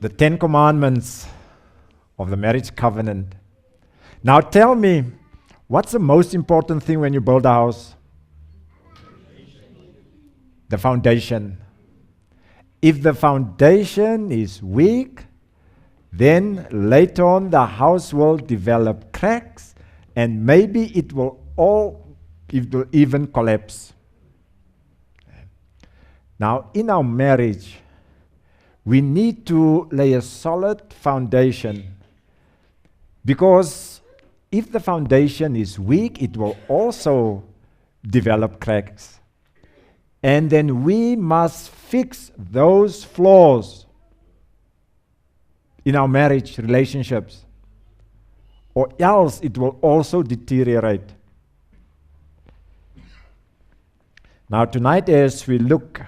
the Ten Commandments of the marriage covenant. Now tell me, what's the most important thing when you build a house? The foundation. If the foundation is weak, then later on the house will develop cracks and maybe it will even collapse. Now, in our marriage, we need to lay a solid foundation, because if the foundation is weak, it will also develop cracks. And then we must fix those flaws in our marriage relationships, or else it will also deteriorate. Now tonight, as we look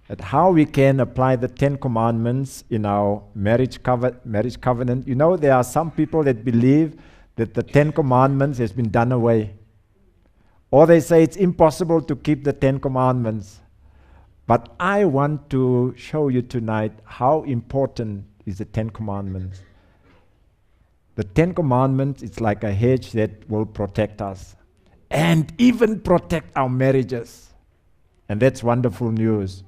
at how we can apply the Ten Commandments in our marriage covenant, you know, there are some people that believe that the Ten Commandments has been done away. Or they say it's impossible to keep the Ten Commandments. But I want to show you tonight how important is the Ten Commandments. The Ten Commandments, it's like a hedge that will protect us and even protect our marriages. And that's wonderful news.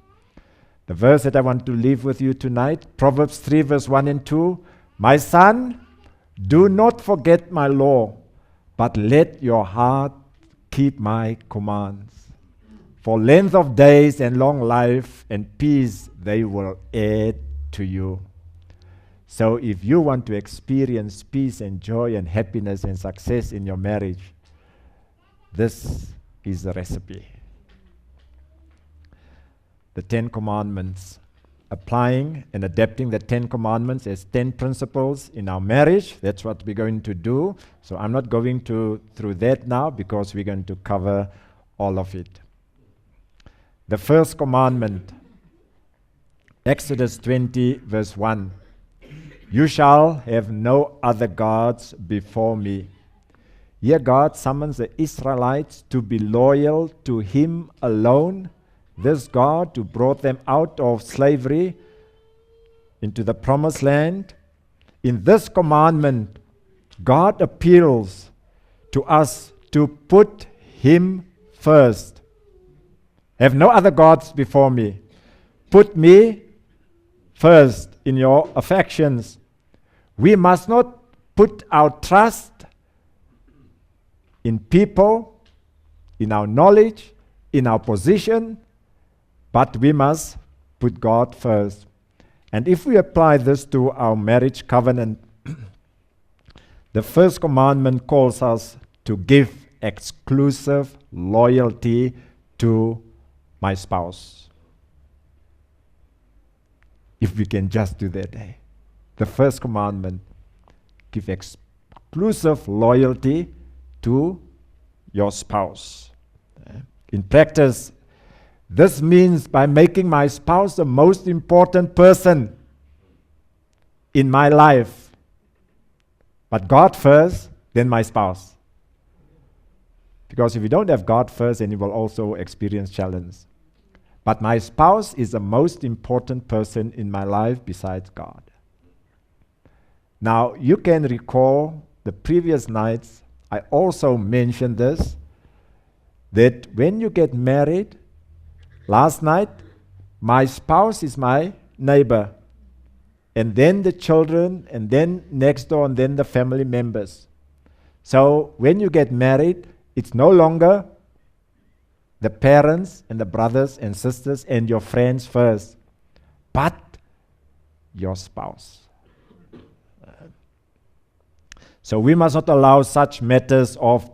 The verse that I want to leave with you tonight, Proverbs 3 verse 1 and 2. My son, do not forget my law, but let your heart keep my commands. For length of days and long life and peace they will add to you. So if you want to experience peace and joy and happiness and success in your marriage, this is the recipe. The Ten Commandments. Applying and adapting the Ten Commandments as 10 principles in our marriage. That's what we're going to do. So I'm not going through that now, because we're going to cover all of it. The first commandment, Exodus 20 verse 1. You shall have no other gods before me. Here God summons the Israelites to be loyal to Him alone. This God who brought them out of slavery into the promised land. In this commandment, God appeals to us to put Him first. Have no other gods before me. Put me first in your affections. We must not put our trust in people, in our knowledge, in our position, but we must put God first. And if we apply this to our marriage covenant, the first commandment calls us to give exclusive loyalty to my spouse. If we can just do that, the first commandment, give exclusive loyalty to your spouse. In practice, this means by making my spouse the most important person in my life. But God first, then my spouse. Because if you don't have God first, then you will also experience challenge. But my spouse is the most important person in my life besides God. Now, you can recall the previous nights, I also mentioned this, that when you get married, last night, my spouse is my neighbor, and then the children, and then next door, and then the family members. So when you get married, it's no longer the parents and the brothers and sisters and your friends first, but your spouse. So we must not allow such matters of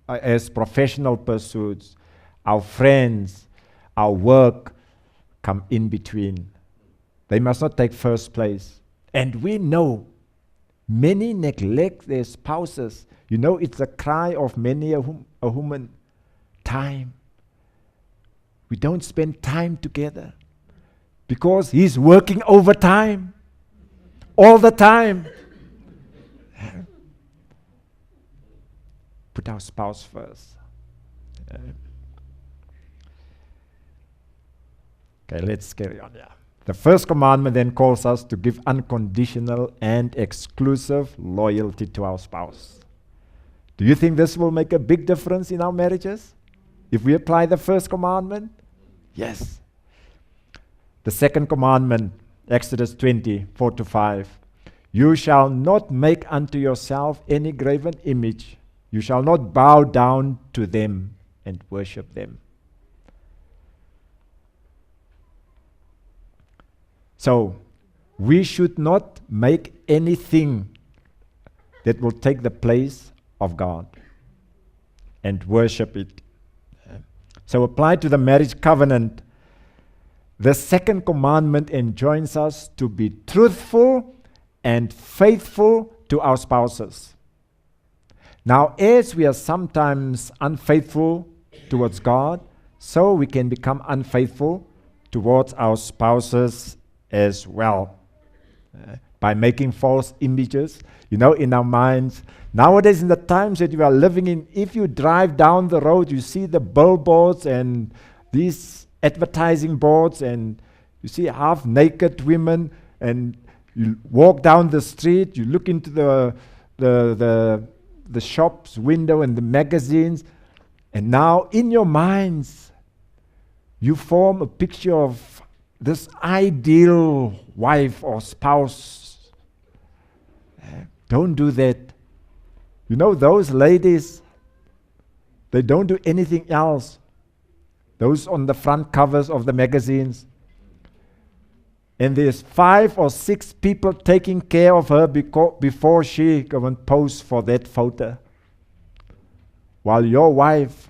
as professional pursuits, our friends, our work, come in between. They must not take first place. And we know many neglect their spouses. You know, it's a cry of many a woman. Time. We don't spend time together because he's working overtime all the time. Put our spouse first. Okay, let's carry on. Yeah. The first commandment then calls us to give unconditional and exclusive loyalty to our spouse. Do you think this will make a big difference in our marriages if we apply the first commandment? Yes. The second commandment, Exodus 20:4-5. You shall not make unto yourself any graven image. You shall not bow down to them and worship them. So, we should not make anything that will take the place of God and worship it. So, applied to the marriage covenant, the second commandment enjoins us to be truthful and faithful to our spouses. Now, as we are sometimes unfaithful towards God, so we can become unfaithful towards our spouses as well. By making false images, in our minds. Nowadays, in the times that we are living in, if you drive down the road, you see the billboards and these advertising boards, and you see half-naked women, and you walk down the street, you look into the shop's window and the magazines, and now in your minds, you form a picture of this ideal wife or spouse. Don't do that. Those ladies, they don't do anything else. Those on the front covers of the magazines. And there's 5 or 6 people taking care of her before she go and pose for that photo. While your wife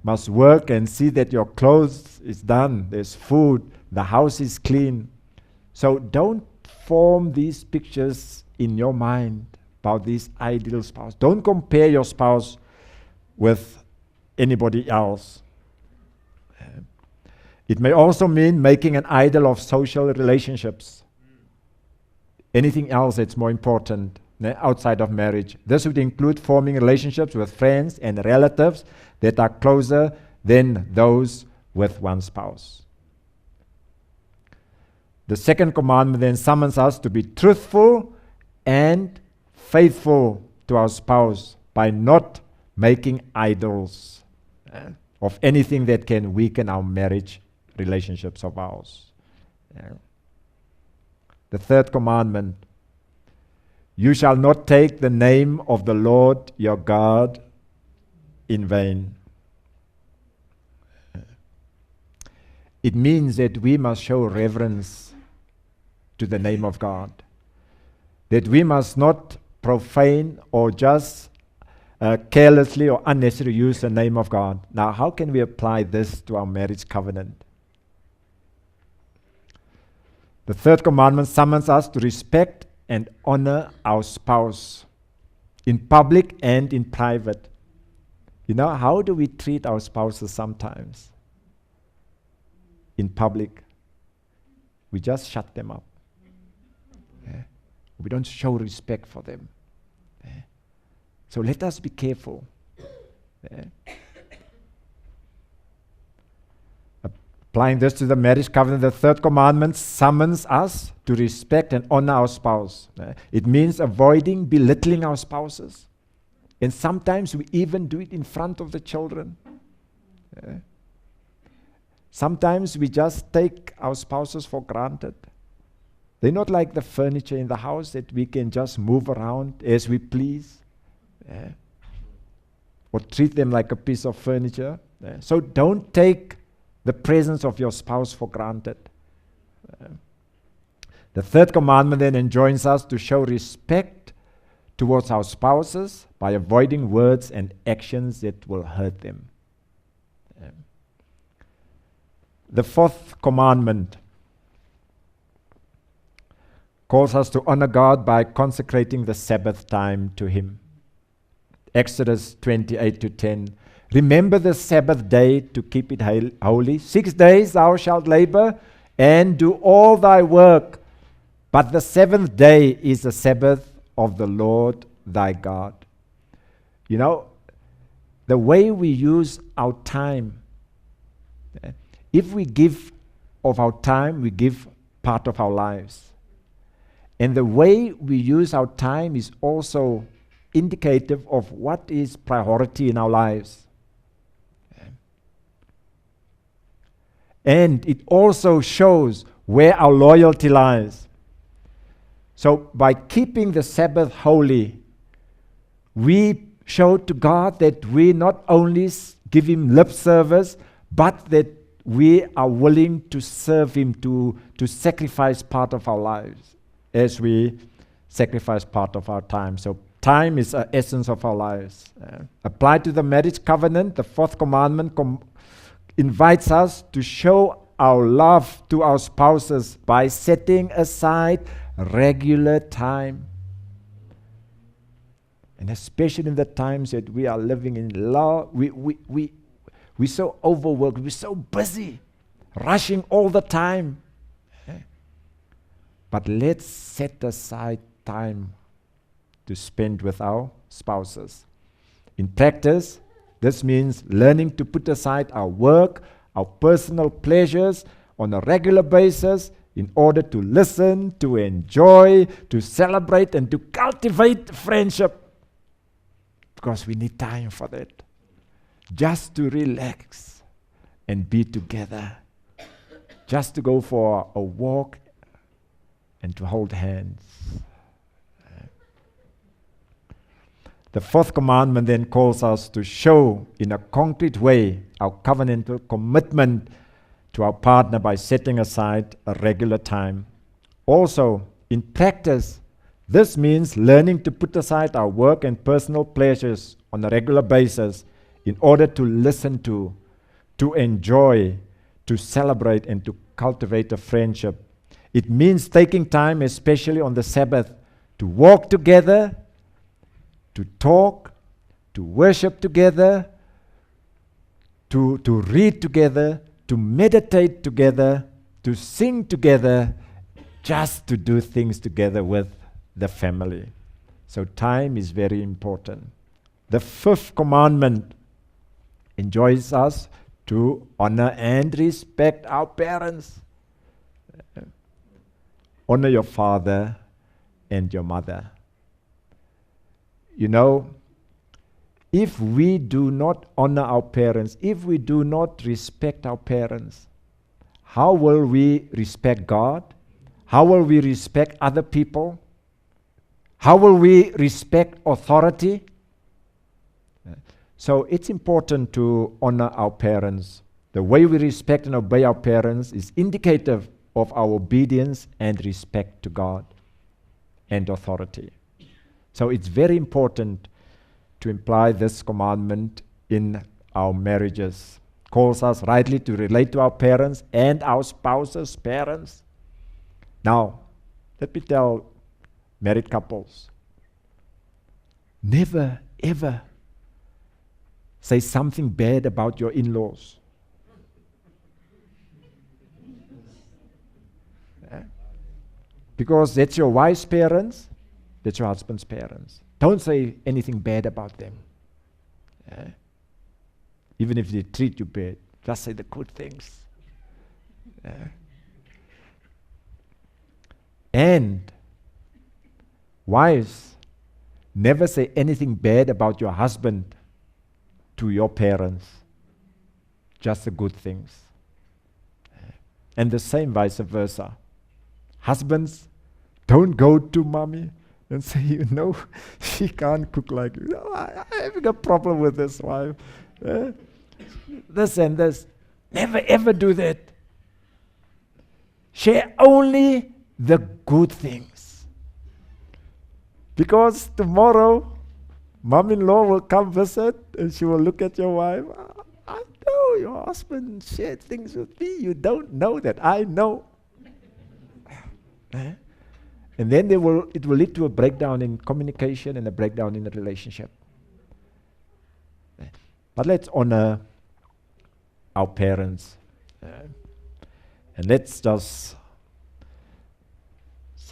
must work and see that your clothes is done, there's food, the house is clean. So don't form these pictures in your mind about this ideal spouse. Don't compare your spouse with anybody else. It may also mean making an idol of social relationships. Anything else that's more important outside of marriage. This would include forming relationships with friends and relatives that are closer than those with one spouse. The second commandment then summons us to be truthful and faithful to our spouse by not making idols of anything that can weaken our marriage relationships of ours. The third commandment, you shall not take the name of the Lord your God in vain. It means that we must show reverence to the name of God. That we must not profane or just carelessly or unnecessarily use the name of God. Now, how can we apply this to our marriage covenant? The third commandment summons us to respect and honor our spouse in public and in private. How do we treat our spouses sometimes? In public, we just shut them up. We don't show respect for them. So let us be careful. Applying this to the marriage covenant, the third commandment summons us to respect and honor our spouse. It means avoiding belittling our spouses. And sometimes we even do it in front of the children. Sometimes we just take our spouses for granted. They're not like the furniture in the house that we can just move around as we please. Or treat them like a piece of furniture. So don't take the presence of your spouse for granted. The third commandment then enjoins us to show respect towards our spouses by avoiding words and actions that will hurt them. The fourth commandment calls us to honor God by consecrating the Sabbath time to Him. Exodus 28:10. Remember the Sabbath day to keep it holy. 6 days thou shalt labor and do all thy work, but the seventh day is the Sabbath of the Lord thy God. The way we use our time If we give of our time, we give part of our lives. And the way we use our time is also indicative of what is priority in our lives. And it also shows where our loyalty lies. So by keeping the Sabbath holy, we show to God that we not only give Him lip service, but that we are willing to serve Him, to sacrifice part of our lives as we sacrifice part of our time. So time is the essence of our lives. Applied to the marriage covenant, the Fourth Commandment invites us to show our love to our spouses by setting aside regular time. And especially in the times that we are living in, we're so overworked, we're so busy, rushing all the time. But let's set aside time to spend with our spouses. In practice, this means learning to put aside our work, our personal pleasures on a regular basis in order to listen, to enjoy, to celebrate, and to cultivate friendship. Because we need time for that. Just to relax and be together. Just to go for a walk and to hold hands. The Fourth Commandment then calls us to show in a concrete way our covenantal commitment to our partner by setting aside a regular time. Also, in practice, this means learning to put aside our work and personal pleasures on a regular basis in order to listen to enjoy, to celebrate, and to cultivate a friendship. It means taking time, especially on the Sabbath, to walk together, to talk, to worship together, to read together, to meditate together, to sing together, just to do things together with the family. So time is very important. The Fifth Commandment enjoins us to honor and respect our parents. Honor your father and your mother. You know, if we do not honor our parents, if we do not respect our parents, how will we respect God? How will we respect other people? How will we respect authority? So it's important to honor our parents. The way we respect and obey our parents is indicative of our obedience and respect to God and authority. So it's very important to imply this commandment in our marriages. Calls us rightly to relate to our parents and our spouses' parents. Now, let me tell married couples, never ever say something bad about your in-laws. Because that's your wife's parents, that's your husband's parents. Don't say anything bad about them. Even if they treat you bad, just say the good things. And wives, never say anything bad about your husband to your parents. Just the good things. And the same vice versa. Husbands, don't go to mommy and say, you know, she can't cook like you. No, I'm having a problem with this wife. This and this. Never ever do that. Share only the good things. Because tomorrow, mom-in-law will come visit and she will look at your wife. I know your husband shared things with me. You don't know that. I know. And then it will lead to a breakdown in communication and a breakdown in the relationship. But let's honor our parents. And let's just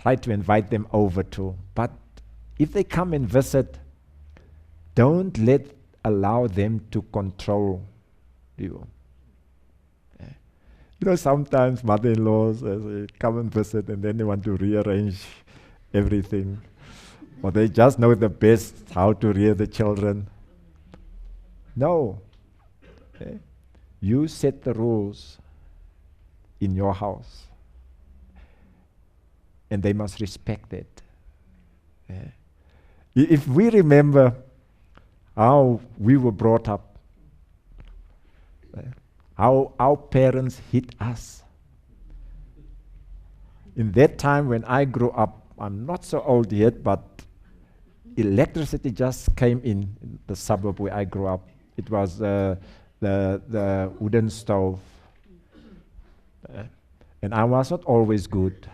try to invite them over too. But if they come and visit, don't allow them to control you. Sometimes mother-in-laws come and visit and then they want to rearrange everything. Or they just know the best how to rear the children. No. Okay? You set the rules in your house. And they must respect it. Okay? If we remember how we were brought up, how our parents hit us. In that time when I grew up, I'm not so old yet, but electricity just came in the suburb where I grew up. It was the wooden stove. And I was not always good.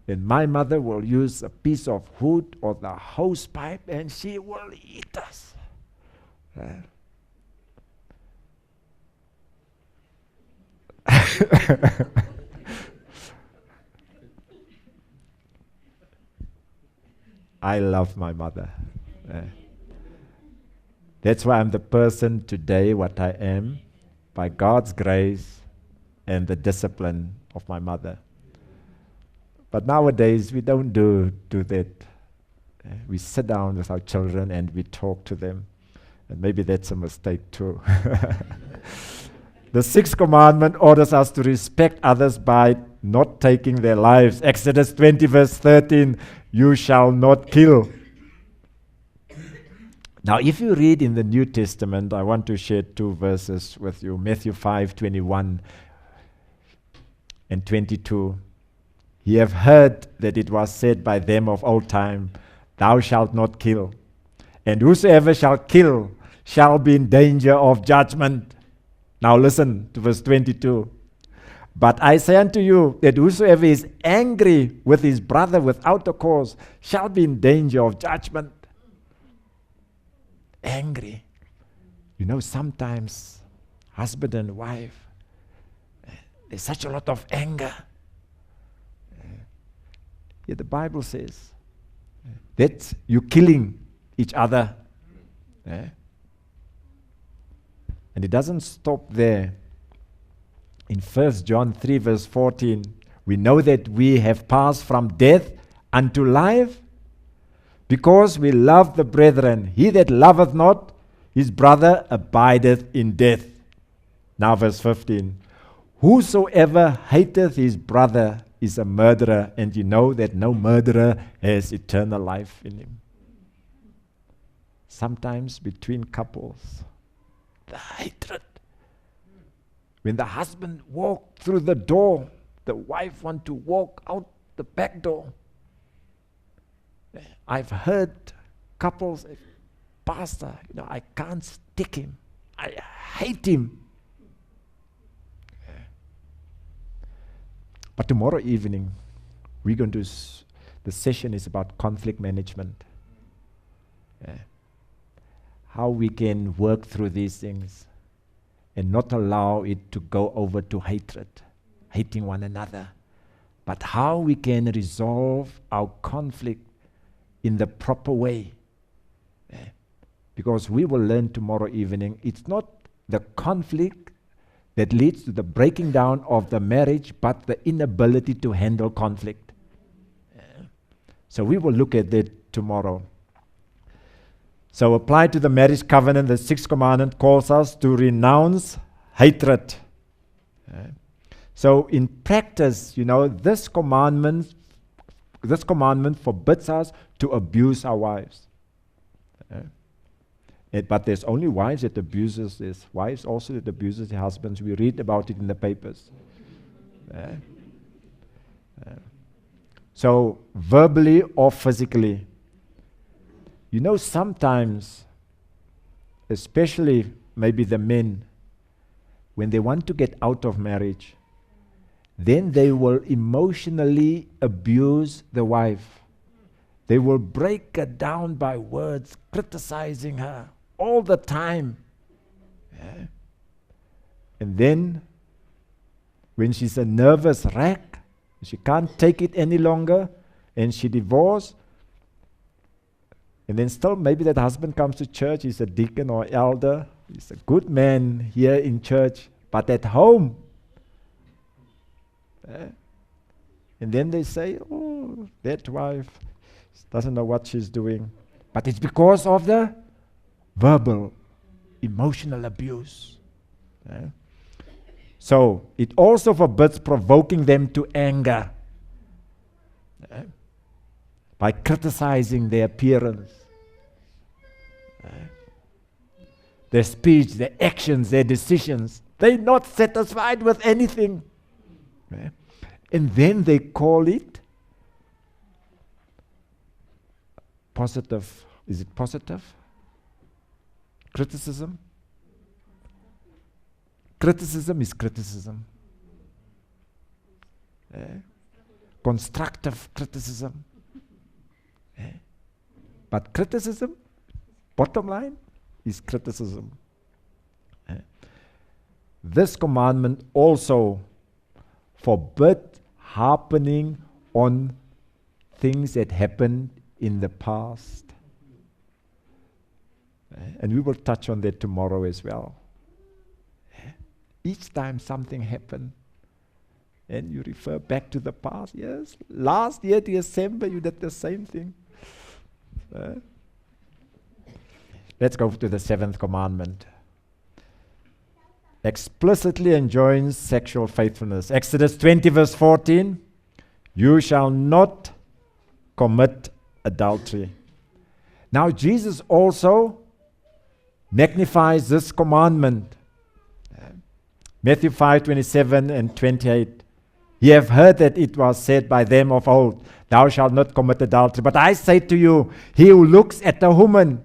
And my mother will use a piece of wood or the hose pipe and she will eat us. I love my mother. That's why I'm the person today what I am, by God's grace and the discipline of my mother. But nowadays we don't do that. We sit down with our children and we talk to them. And maybe that's a mistake too. The Sixth Commandment orders us to respect others by not taking their lives. Exodus 20 verse 13, you shall not kill. Now if you read in the New Testament, I want to share two verses with you. Matthew 5:21 and 22. Ye have heard that it was said by them of old time, thou shalt not kill. And whosoever shall kill shall be in danger of judgment. Now listen to verse 22. But I say unto you that whosoever is angry with his brother without a cause shall be in danger of judgment. Angry. Sometimes husband and wife, there's such a lot of anger. Yet the Bible says that you're killing each other. And it doesn't stop there. In 1 John 3 verse 14, we know that we have passed from death unto life because we love the brethren. He that loveth not his brother abideth in death. Now verse 15. Whosoever hateth his brother is a murderer, and you know that no murderer has eternal life in him. Sometimes between couples, the hatred. When the husband walks through the door, the wife wants to walk out the back door. I've heard couples, Pastor, I can't stick him. I hate him. But tomorrow evening, we're going to, the session is about conflict management. How we can work through these things and not allow it to go over to hatred, hating one another. But how we can resolve our conflict in the proper way. Because we will learn tomorrow evening, it's not the conflict that leads to the breaking down of the marriage, but the inability to handle conflict. So we will look at that tomorrow. So applied to the marriage covenant, the Sixth Commandment calls us to renounce hatred. So in practice, this commandment forbids us to abuse our wives. But there's only wives that abuses, there's wives also that abuses their husbands. We read about it in the papers. So verbally or physically. Sometimes, especially maybe the men, when they want to get out of marriage, then they will emotionally abuse the wife. They will break her down by words, criticizing her all the time. And then, when she's a nervous wreck, she can't take it any longer, and she divorces, and then still maybe that husband comes to church, he's a deacon or elder, he's a good man here in church, but at home, And then they say, oh, that wife doesn't know what she's doing. But it's because of the verbal, emotional abuse. So it also forbids provoking them to anger by criticizing their appearance, their speech, their actions, their decisions. They're not satisfied with anything. And then they call it positive. Is it positive? Criticism? Criticism is criticism. Constructive criticism. But criticism, bottom line, is criticism. This commandment also forbids harping on things that happened in the past. And we will touch on that tomorrow as well. Each time something happened, and you refer back to the past. Yes, last year December you did the same thing. Let's go to the Seventh Commandment. Explicitly enjoins sexual faithfulness. Exodus 20 verse 14, you shall not commit adultery. Now Jesus also magnifies this commandment. Matthew 5:27 and 28. Ye have heard that it was said by them of old, thou shalt not commit adultery. But I say to you, he who looks at a woman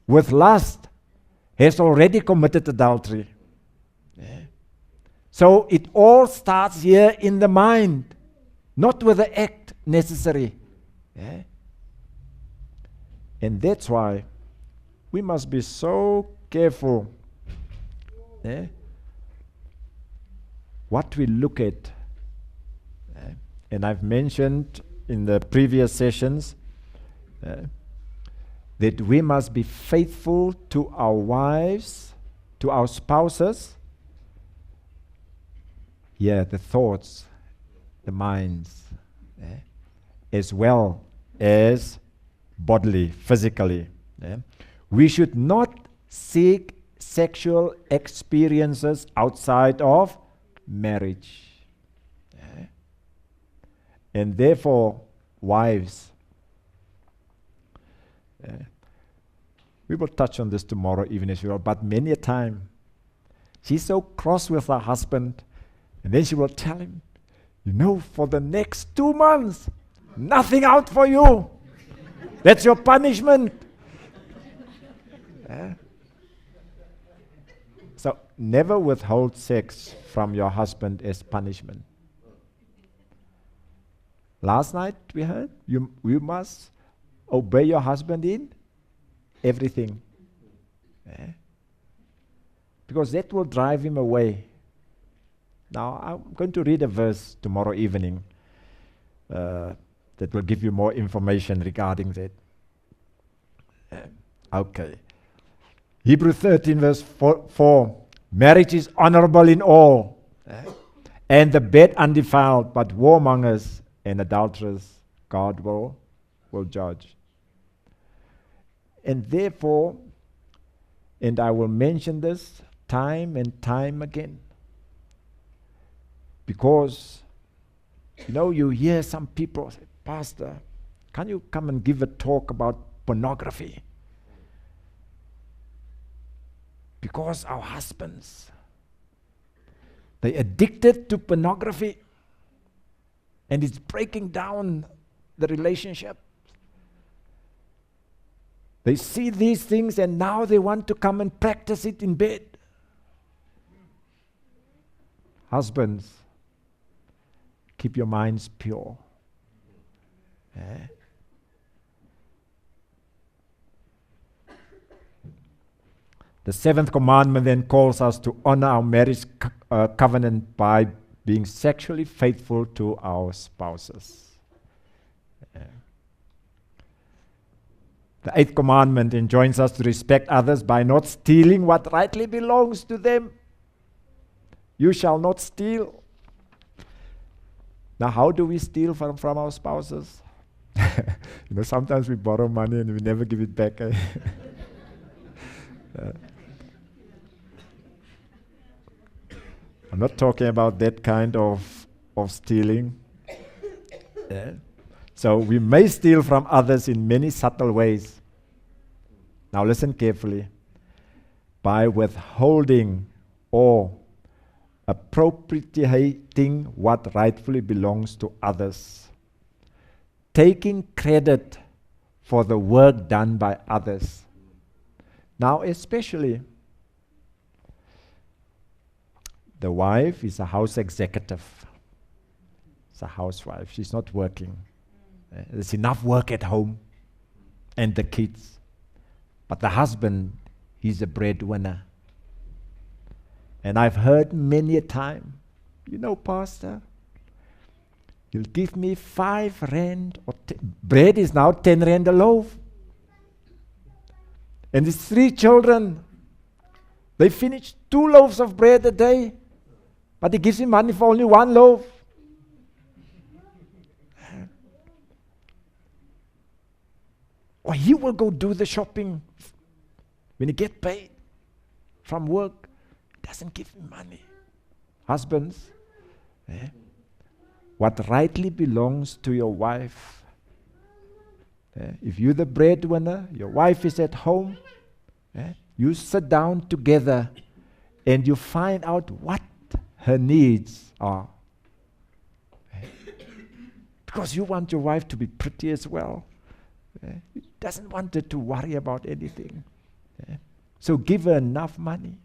with lust has already committed adultery. So it all starts here in the mind, not with the act necessary. And that's why we must be so careful what we look at. And I've mentioned in the previous sessions that we must be faithful to our wives, to our spouses. The thoughts, the minds, as well as bodily, physically. We should not seek sexual experiences outside of marriage. And therefore, wives, we will touch on this tomorrow even as well, but many a time, she's so cross with her husband, and then she will tell him, for the next 2 months, nothing out for you. That's your punishment. So never withhold sex from your husband as punishment. Last night we heard, you must obey your husband in everything. Because that will drive him away. Now I'm going to read a verse tomorrow evening that will give you more information regarding that. Okay. Hebrews 13 verse 4. Marriage is honorable in all, and the bed undefiled, but warmongers and adulterers God will judge. And therefore, and I will mention this time and time again, because you hear some people say, Pastor, can you come and give a talk about pornography? Because our husbands, they're addicted to pornography, and it's breaking down the relationship. They see these things and now they want to come and practice it in bed. Husbands, keep your minds pure. The seventh commandment then calls us to honor our marriage covenant by being sexually faithful to our spouses. The eighth commandment enjoins us to respect others by not stealing what rightly belongs to them. You shall not steal. Now, how do we steal from our spouses? Sometimes we borrow money and we never give it back. I'm not talking about that kind of stealing. So we may steal from others in many subtle ways. Now listen carefully. By withholding or appropriating what rightfully belongs to others. Taking credit for the work done by others. Now especially, the wife is a house executive. It's a housewife. She's not working. There's enough work at home and the kids. But the husband, he's a breadwinner. And I've heard many a time, Pastor, you'll give me 5 rand, or bread is now 10 rand a loaf. And these 3 children, they finish 2 loaves of bread a day, but he gives me money for only 1 loaf. Or he will go do the shopping when he gets paid from work. He doesn't give me money. Husbands, what rightly belongs to your wife. If you're the breadwinner, your wife is at home, you sit down together and you find out what her needs are. Because you want your wife to be pretty as well. You doesn't want her to worry about anything. So give her enough money.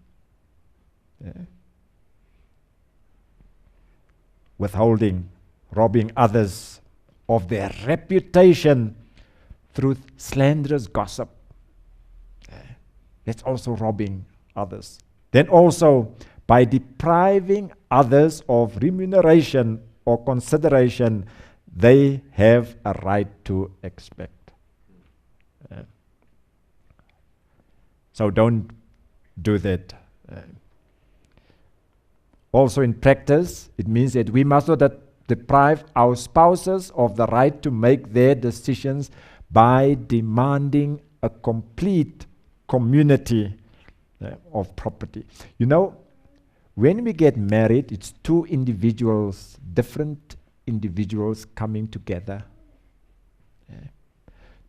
Withholding, robbing others of their reputation through slanderous gossip. That's also robbing others. Then also by depriving others of remuneration or consideration they have a right to expect. So don't do that. Also in practice, it means that we must not deprive our spouses of the right to make their decisions by demanding a complete community of property. When we get married, it's 2 individuals, different individuals coming together.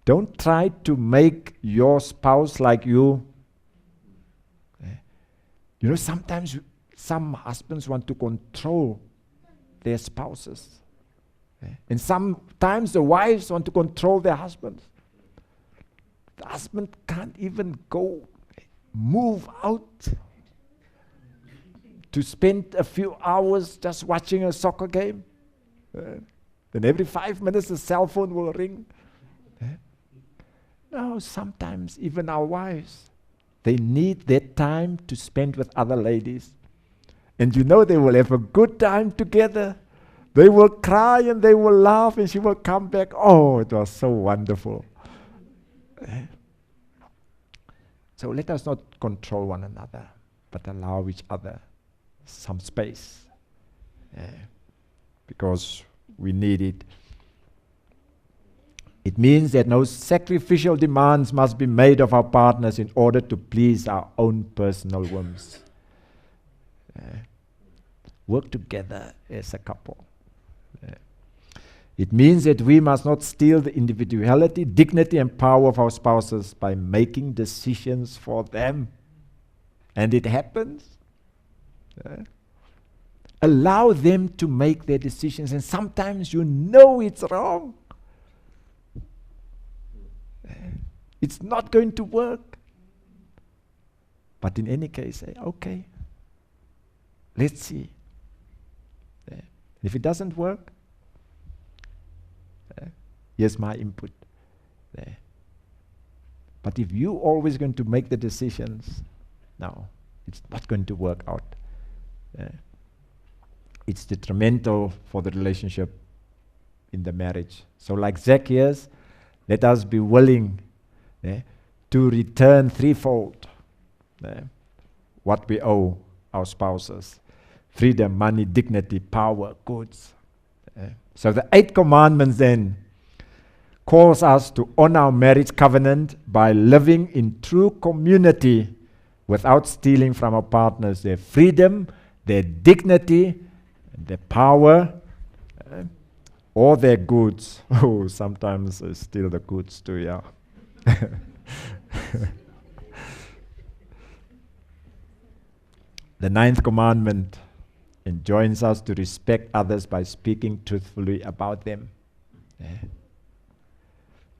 Don't try to make your spouse like you. Sometimes some husbands want to control their spouses. And sometimes the wives want to control their husbands. The husband can't even move out to spend a few hours just watching a soccer game. Then every 5 minutes the cell phone will ring. No, sometimes even our wives, they need that time to spend with other ladies. And they will have a good time together. They will cry and they will laugh and she will come back. Oh, it was so wonderful. So let us not control one another, but allow each other some space. Because we need it. It means that no sacrificial demands must be made of our partners in order to please our own personal whims. Work together as a couple. It means that we must not steal the individuality, dignity, and power of our spouses by making decisions for them. And it happens. Allow them to make their decisions, and sometimes it's wrong. It's not going to work. But in any case, say, okay, let's see. If it doesn't work, here's my input. But if you're always going to make the decisions, no, it's not going to work out. It's detrimental for the relationship in the marriage. So like Zacchaeus, let us be willing to return threefold what we owe our spouses: freedom, money, dignity, power, goods. So the Eighth Commandment then calls us to honor our marriage covenant by living in true community without stealing from our partners their freedom, their dignity, their power, or their goods. Oh, sometimes steal the goods too, yeah. The Ninth Commandment enjoins us to respect others by speaking truthfully about them.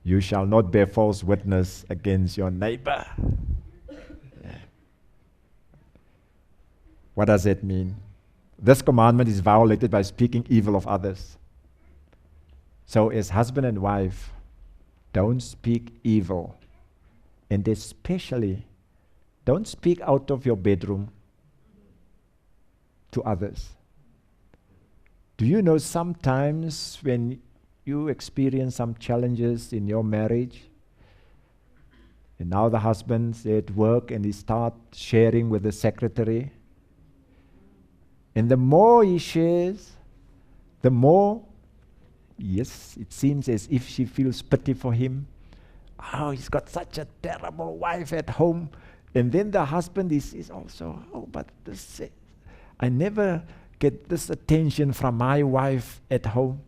You shall not bear false witness against your neighbor. What does that mean? This commandment is violated by speaking evil of others. So as husband and wife, don't speak evil. And especially, don't speak out of your bedroom to others. Do you know sometimes when you experience some challenges in your marriage, and now the husband's at work and he starts sharing with the secretary, and the more he shares, the more, yes, it seems as if she feels pity for him. Oh, he's got such a terrible wife at home. And then the husband is also, oh, but this, I never get this attention from my wife at home.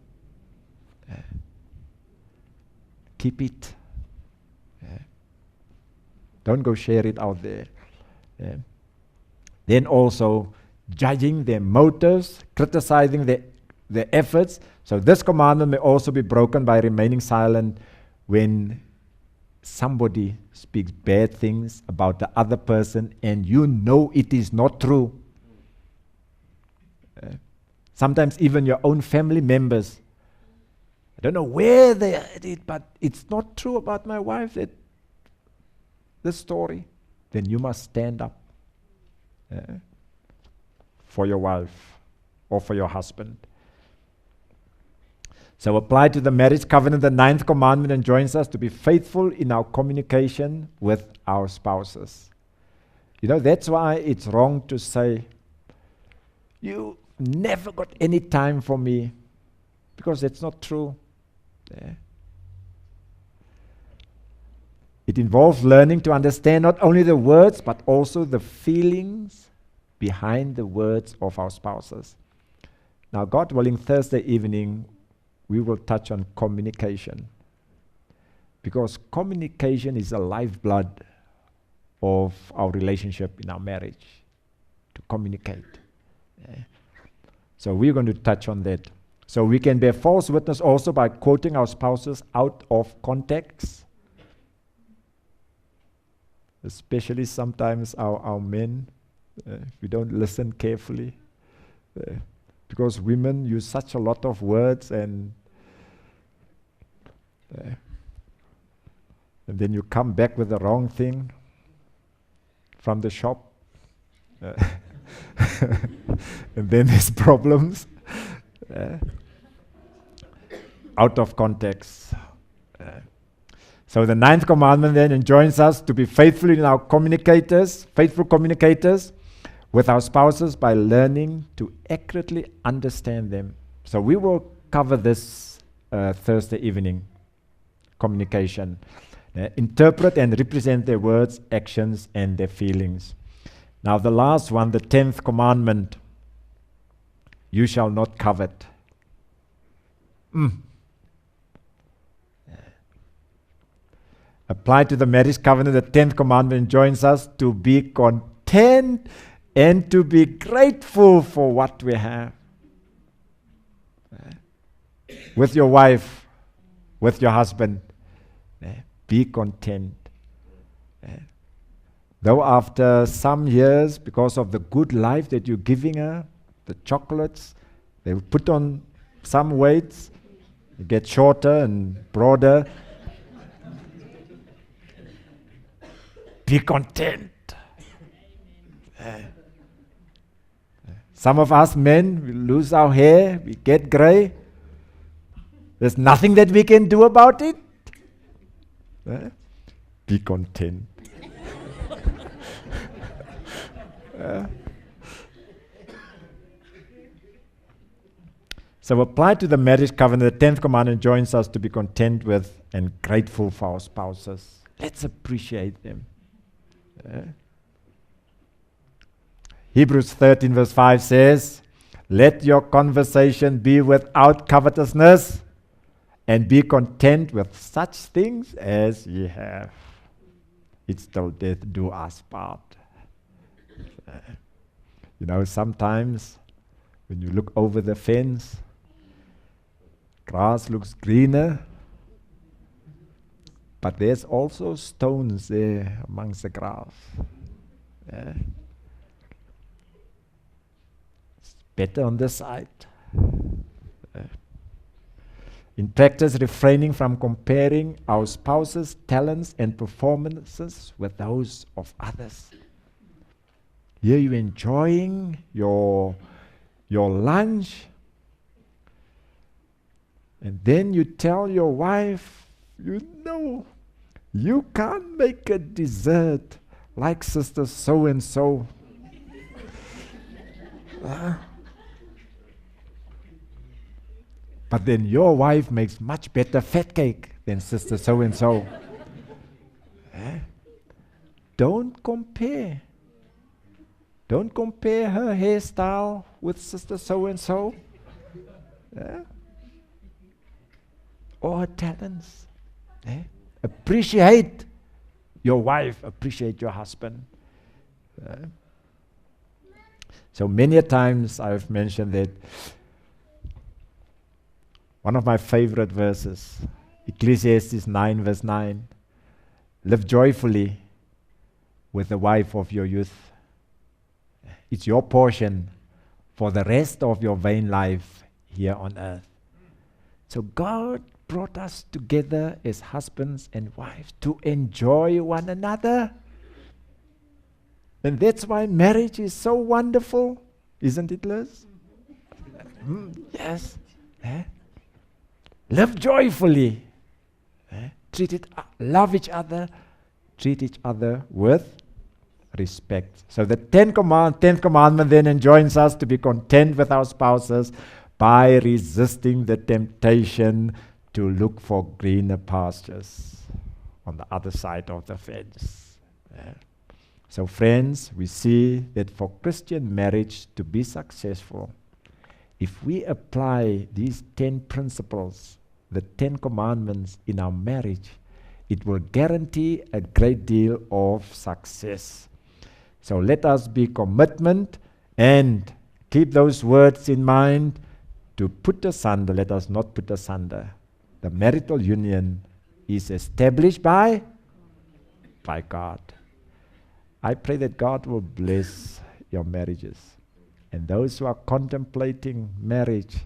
Keep it. Don't go share it out there. Then also judging their motives, criticizing their efforts. So this commandment may also be broken by remaining silent when somebody speaks bad things about the other person and you know it is not true. Sometimes even your own family members, I don't know where they are at it, but it's not true about my wife, this story. Then you must stand up for your wife or for your husband. So applied to the marriage covenant, the Ninth Commandment enjoins us to be faithful in our communication with our spouses. You know, that's why it's wrong to say, you never got any time for me, because that's not true. It involves learning to understand not only the words, but also the feelings behind the words of our spouses. Now, God willing, Thursday evening, we will touch on communication, because communication is the lifeblood of our relationship in our marriage, to communicate. So we're going to touch on that. So we can bear false witness also by quoting our spouses out of context, especially sometimes our men, if we don't listen carefully, because women use such a lot of words and then you come back with the wrong thing from the shop. And then there's problems. Out of context. So the Ninth Commandment then enjoins us to be faithful in our faithful communicators with our spouses by learning to accurately understand them. So we will cover this Thursday evening. Communication. Interpret and represent their words, actions, and their feelings. Now the last one, the 10th Commandment. You shall not covet. Applied to the marriage covenant, the 10th Commandment enjoins us to be content and to be grateful for what we have. With your wife, with your husband, be content. Though after some years, because of the good life that you're giving her, the chocolates, they will put on some weights, you get shorter and broader. Be content. Some of us men, we lose our hair, we get grey. There's nothing that we can do about it. Be content. So applied to the marriage covenant, the 10th commandment joins us to be content with and grateful for our spouses. Let's appreciate them. Hebrews 13 verse 5 says, let your conversation be without covetousness, and be content with such things as ye have. It's till death do us part. Sometimes when you look over the fence, grass looks greener, but there's also stones there amongst the grass. It's better on this side. In practice, refraining from comparing our spouse's talents and performances with those of others. Here you're enjoying your lunch, and then you tell your wife, you can't make a dessert like sister so-and-so. But then your wife makes much better fat cake than sister so-and-so. Don't compare. Don't compare her hairstyle with sister so-and-so. Or her talents. Appreciate your wife. Appreciate your husband. So many a times I've mentioned that one of my favorite verses, Ecclesiastes 9 verse 9, live joyfully with the wife of your youth. It's your portion for the rest of your vain life here on earth. So God brought us together as husbands and wives to enjoy one another. And that's why marriage is so wonderful, isn't it, Liz? Yes. Live joyfully. Love each other. Treat each other with respect. So the 10th commandment then enjoins us to be content with our spouses by resisting the temptation to look for greener pastures on the other side of the fence. So friends, we see that for Christian marriage to be successful, if we apply these 10 principles, the 10 commandments in our marriage, it will guarantee a great deal of success. So let us be commitment and keep those words in mind. To put asunder, let us not put asunder. The marital union is established by God. I pray that God will bless your marriages. And those who are contemplating marriage,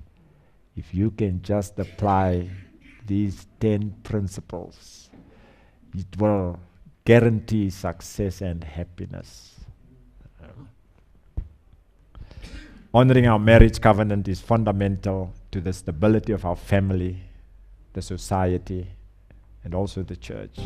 if you can just apply these 10 principles, it will guarantee success and happiness. Honoring our marriage covenant is fundamental to the stability of our family, the society, and also the church.